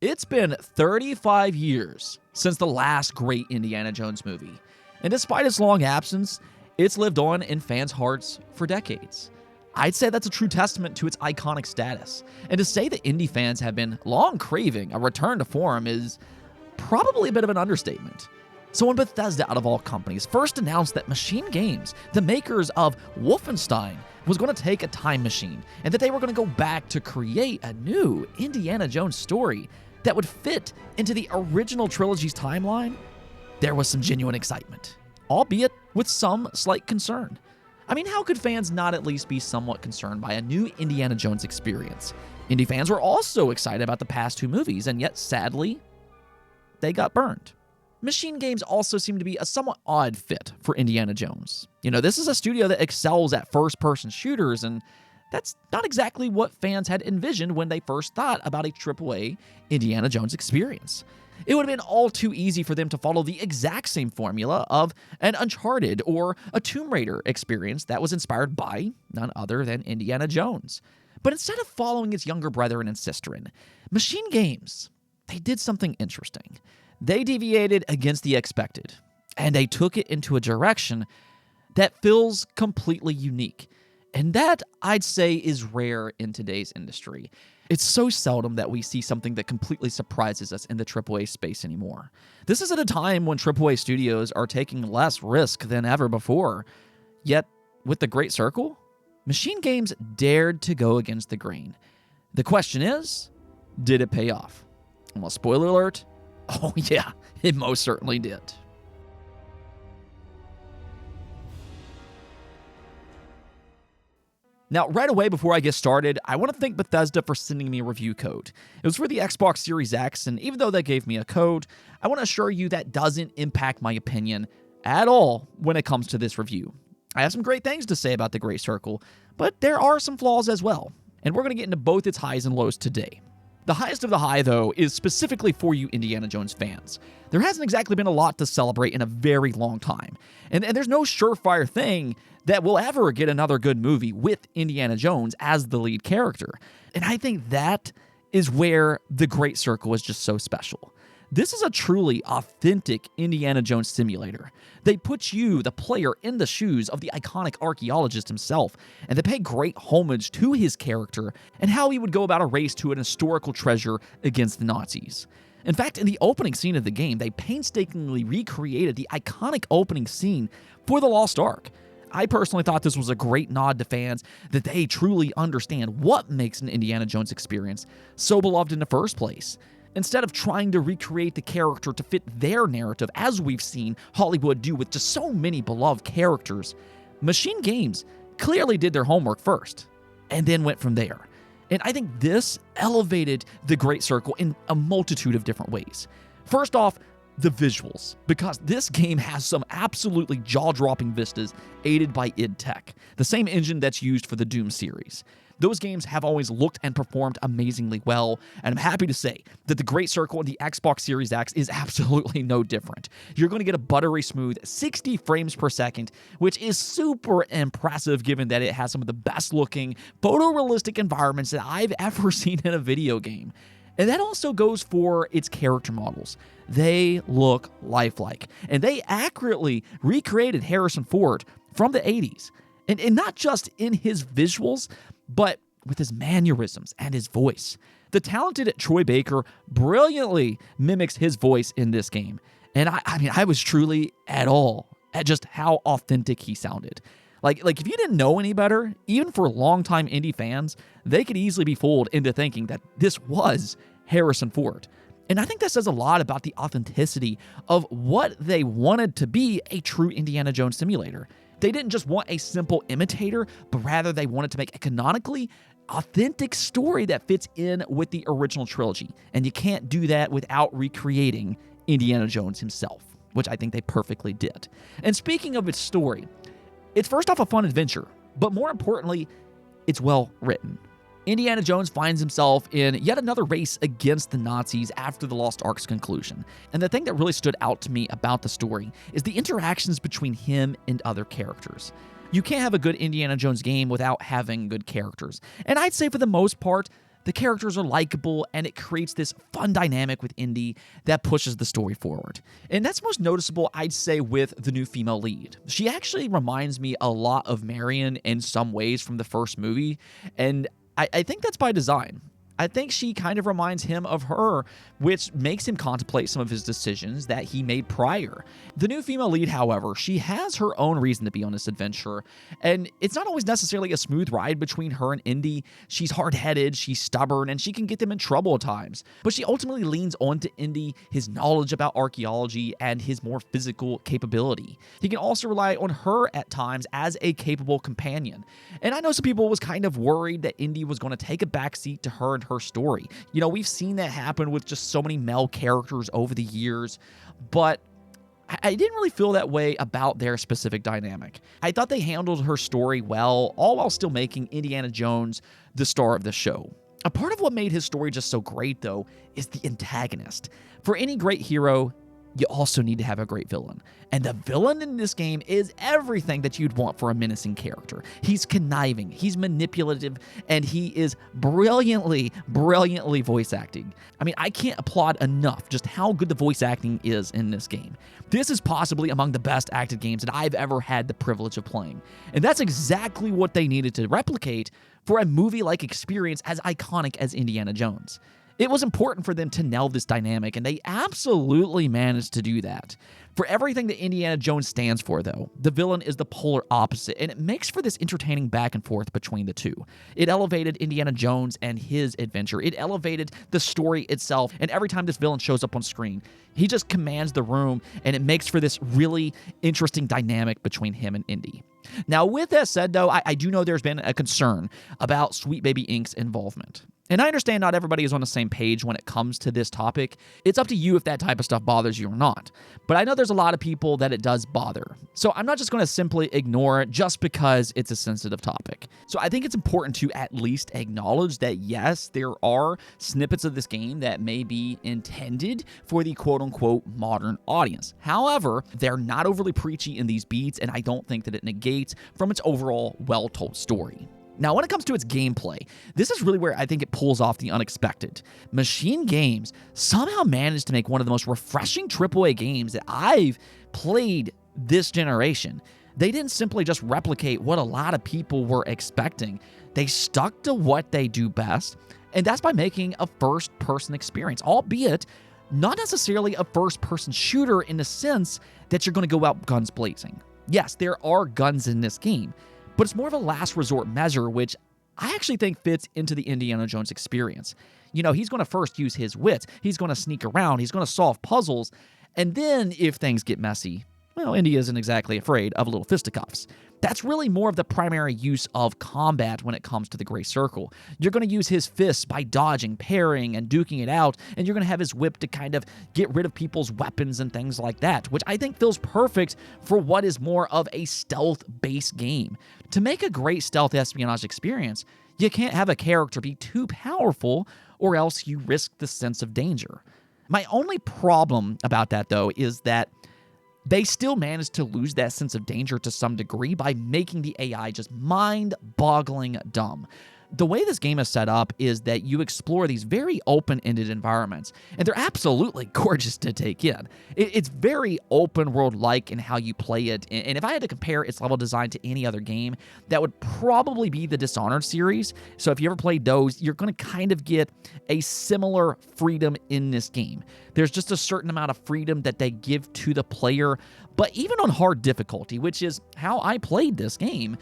It's been 35 years since the last great Indiana Jones movie, and despite its long absence, it's lived on in fans' hearts for decades. I'd say that's a true testament to its iconic status, and to say that indie fans have been long craving a return to form is probably a bit of an understatement. So when Bethesda, out of all companies, first announced that Machine Games, the makers of Wolfenstein, was going to take a time machine, and that they were going to go back to create a new Indiana Jones story that would fit into the original trilogy's timeline, there was some genuine excitement, albeit with some slight concern. I mean, how could fans not at least be somewhat concerned by a new Indiana Jones experience? Indie fans were also excited about the past two movies, and yet, sadly, they got burned. Machine Games also seem to be a somewhat odd fit for Indiana Jones. You know, this is a studio that excels at first-person shooters, and that's not exactly what fans had envisioned when they first thought about a AAA Indiana Jones experience. It would have been all too easy for them to follow the exact same formula of an Uncharted or a Tomb Raider experience that was inspired by none other than Indiana Jones. But instead of following its younger brethren and sisterin, Machine Games, they did something interesting. They deviated against the expected, and they took it into a direction that feels completely unique. And that, I'd say, is rare in today's industry. It's so seldom that we see something that completely surprises us in the AAA space anymore. This is at a time when AAA studios are taking less risk than ever before. Yet, with The Great Circle, Machine Games dared to go against the grain. The question is, did it pay off? Well, spoiler alert, oh yeah, it most certainly did. Now, right away before I get started, I want to thank Bethesda for sending me a review code. It was for the Xbox Series X, and even though they gave me a code, I want to assure you that doesn't impact my opinion at all when it comes to this review. I have some great things to say about The Great Circle, but there are some flaws as well, and we're going to get into both its highs and lows today. The highest of the high, though, is specifically for you Indiana Jones fans. There hasn't exactly been a lot to celebrate in a very long time, and there's no surefire thing that will ever get another good movie with Indiana Jones as the lead character. And I think that is where The Great Circle is just so special. This is a truly authentic Indiana Jones simulator. They put you, the player, in the shoes of the iconic archaeologist himself, and they pay great homage to his character and how he would go about a race to an historical treasure against the Nazis. In fact, in the opening scene of the game, they painstakingly recreated the iconic opening scene for The Lost Ark. I personally thought this was a great nod to fans that they truly understand what makes an Indiana Jones experience so beloved in the first place. Instead of trying to recreate the character to fit their narrative, as we've seen Hollywood do with just so many beloved characters, Machine Games clearly did their homework first, and then went from there. And I think this elevated The Great Circle in a multitude of different ways. First off, the visuals, because this game has some absolutely jaw-dropping vistas aided by id Tech, the same engine that's used for the Doom series. Those games have always looked and performed amazingly well, and I'm happy to say that The Great Circle and the Xbox Series X is absolutely no different. You're going to get a buttery smooth 60 frames per second, which is super impressive given that it has some of the best looking photorealistic environments that I've ever seen in a video game. And that also goes for its character models. They look lifelike, and they accurately recreated Harrison Ford from the 80s. And not just in his visuals, but with his mannerisms and his voice. The talented Troy Baker brilliantly mimics his voice in this game. And I was truly at all at just how authentic he sounded. Like if you didn't know any better, even for longtime indie fans, they could easily be fooled into thinking that this was Harrison Ford. And I think that says a lot about the authenticity of what they wanted to be a true Indiana Jones simulator. They didn't just want a simple imitator, but rather they wanted to make a canonically authentic story that fits in with the original trilogy. And you can't do that without recreating Indiana Jones himself, which I think they perfectly did. And speaking of its story, it's first off a fun adventure, but more importantly, it's well written. Indiana Jones finds himself in yet another race against the Nazis after the Lost Ark's conclusion. And the thing that really stood out to me about the story is the interactions between him and other characters. You can't have a good Indiana Jones game without having good characters. And I'd say for the most part, The characters are likable, and it creates this fun dynamic with Indy that pushes the story forward. And that's most noticeable, I'd say, with the new female lead. She actually reminds me a lot of Marion in some ways from the first movie, and I think that's by design. I think she kind of reminds him of her, which makes him contemplate some of his decisions that he made prior. The new female lead, however, she has her own reason to be on this adventure, and it's not always necessarily a smooth ride between her and Indy. She's hard-headed, she's stubborn, and she can get them in trouble at times. But she ultimately leans on to Indy, his knowledge about archaeology, and his more physical capability. He can also rely on her at times as a capable companion. And I know some people was kind of worried that Indy was going to take a backseat to her and her story. You know, we've seen that happen with just so many male characters over the years, but I didn't really feel that way about their specific dynamic. I thought they handled her story well, all while still making Indiana Jones the star of the show. A part of what made his story just so great, though, is the antagonist. For any great hero, you also need to have a great villain. And the villain in this game is everything that you'd want for a menacing character. He's conniving, he's manipulative, and he is brilliantly voice acting. I mean, I can't applaud enough just how good the voice acting is in this game. This is possibly among the best acted games that I've ever had the privilege of playing. And that's exactly what they needed to replicate for a movie-like experience as iconic as Indiana Jones. It was important for them to nail this dynamic, and they absolutely managed to do that. For everything that Indiana Jones stands for, though, the villain is the polar opposite, and it makes for this entertaining back and forth between the two. It elevated Indiana Jones and his adventure. It elevated the story itself, and every time this villain shows up on screen, he just commands the room, and it makes for this really interesting dynamic between him and Indy. Now, with that said, though, I do know there's been a concern about Sweet Baby Inc.'s involvement. And I understand not everybody is on the same page when it comes to this topic. It's up to you if that type of stuff bothers you or not. But I know there's a lot of people that it does bother. So I'm not just going to simply ignore it just because it's a sensitive topic. So I think it's important to at least acknowledge that, yes, there are snippets of this game that may be intended for the quote-unquote modern audience. However, they're not overly preachy in these beats, and I don't think that it negates from its overall well-told story. Now, when it comes to its gameplay, this is really where I think it pulls off the unexpected. Machine Games somehow managed to make one of the most refreshing AAA games that I've played this generation. They didn't simply just replicate what a lot of people were expecting. They stuck to what they do best, and that's by making a first-person experience, albeit not necessarily a first-person shooter in the sense that you're going to go out guns blazing. Yes, there are guns in this game, but it's more of a last resort measure, which I actually think fits into the Indiana Jones experience. You know, he's going to first use his wits, he's going to sneak around, he's going to solve puzzles, and then if things get messy, well, Indy isn't exactly afraid of a little fisticuffs. That's really more of the primary use of combat when it comes to the Gray Circle. You're going to use his fists by dodging, parrying, and duking it out, and you're going to have his whip to kind of get rid of people's weapons and things like that, which I think feels perfect for what is more of a stealth-based game. To make a great stealth espionage experience, you can't have a character be too powerful, or else you risk the sense of danger. My only problem about that, though, is that they still managed to lose that sense of danger to some degree by making the AI just mind-boggling dumb. The way this game is set up is that you explore these very open-ended environments, and they're absolutely gorgeous to take in. It's very open-world-like in how you play it, and if I had to compare its level design to any other game, that would probably be the Dishonored series. So if you ever played those, you're going to kind of get a similar freedom in this game. There's just a certain amount of freedom that they give to the player, but even on hard difficulty, which is how I played this game,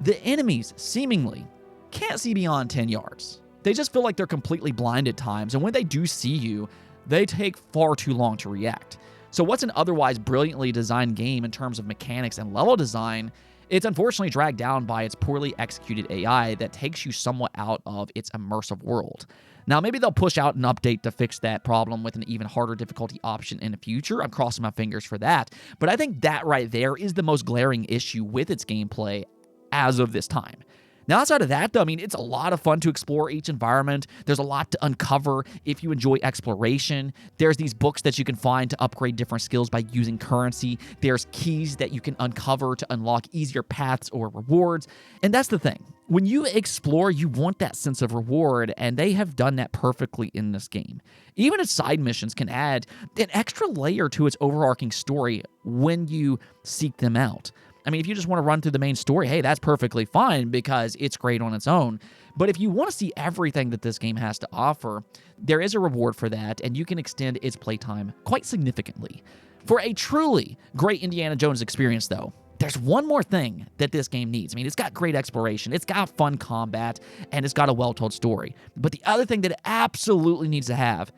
the enemies seemingly can't see beyond 10 yards. They just feel like they're completely blind at times, and when they do see you, they take far too long to react. So what's an otherwise brilliantly designed game in terms of mechanics and level design, it's unfortunately dragged down by its poorly executed AI that takes you somewhat out of its immersive world. Now, maybe they'll push out an update to fix that problem with an even harder difficulty option in the future. I'm crossing my fingers for that. But I think that right there is the most glaring issue with its gameplay as of this time. Now, outside of that, though, I mean, it's a lot of fun to explore each environment. There's a lot to uncover if you enjoy exploration. There's these books that you can find to upgrade different skills by using currency. There's keys that you can uncover to unlock easier paths or rewards. And that's the thing. When you explore, you want that sense of reward, and they have done that perfectly in this game. Even its side missions can add an extra layer to its overarching story when you seek them out. I mean, if you just want to run through the main story, hey, that's perfectly fine because it's great on its own. But if you want to see everything that this game has to offer, there is a reward for that, and you can extend its playtime quite significantly. For a truly great Indiana Jones experience, though, there's one more thing that this game needs. I mean, it's got great exploration, it's got fun combat, and it's got a well-told story. But the other thing that it absolutely needs to have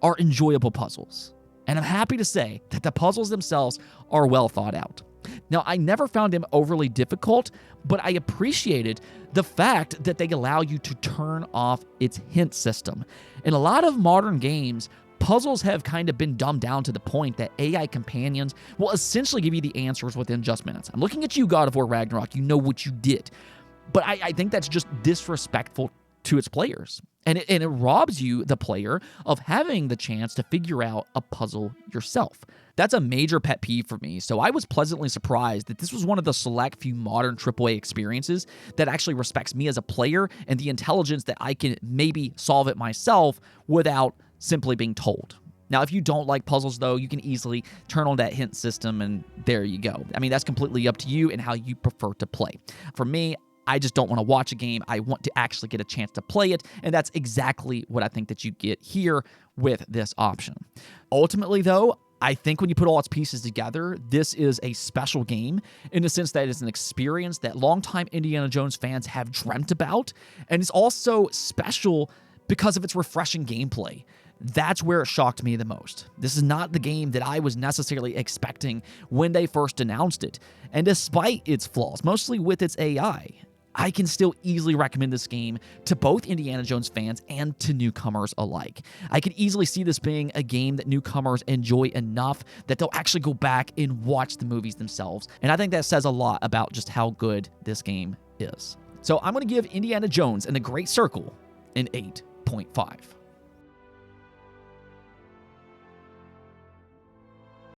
are enjoyable puzzles. And I'm happy to say that the puzzles themselves are well thought out. Now, I never found them overly difficult, but I appreciated the fact that they allow you to turn off its hint system. In a lot of modern games, puzzles have kind of been dumbed down to the point that AI companions will essentially give you the answers within just minutes. I'm looking at you, God of War Ragnarok. You know what you did. But I think that's just disrespectful to its players. And it robs you, the player, of having the chance to figure out a puzzle yourself. That's a major pet peeve for me, so I was pleasantly surprised that this was one of the select few modern AAA experiences that actually respects me as a player and the intelligence that I can maybe solve it myself without simply being told. Now, if you don't like puzzles, though, you can easily turn on that hint system, and there you go. I mean, that's completely up to you and how you prefer to play. For me, I just don't want to watch a game. I want to actually get a chance to play it, and that's exactly what I think that you get here with this option. Ultimately, though, I think when you put all its pieces together, this is a special game in the sense that it's an experience that longtime Indiana Jones fans have dreamt about, and it's also special because of its refreshing gameplay. That's where it shocked me the most. This is not the game that I was necessarily expecting when they first announced it, and despite its flaws, mostly with its AI, I can still easily recommend this game to both Indiana Jones fans and to newcomers alike. I could easily see this being a game that newcomers enjoy enough that they'll actually go back and watch the movies themselves. And I think that says a lot about just how good this game is. So I'm going to give Indiana Jones and the Great Circle an 8.5.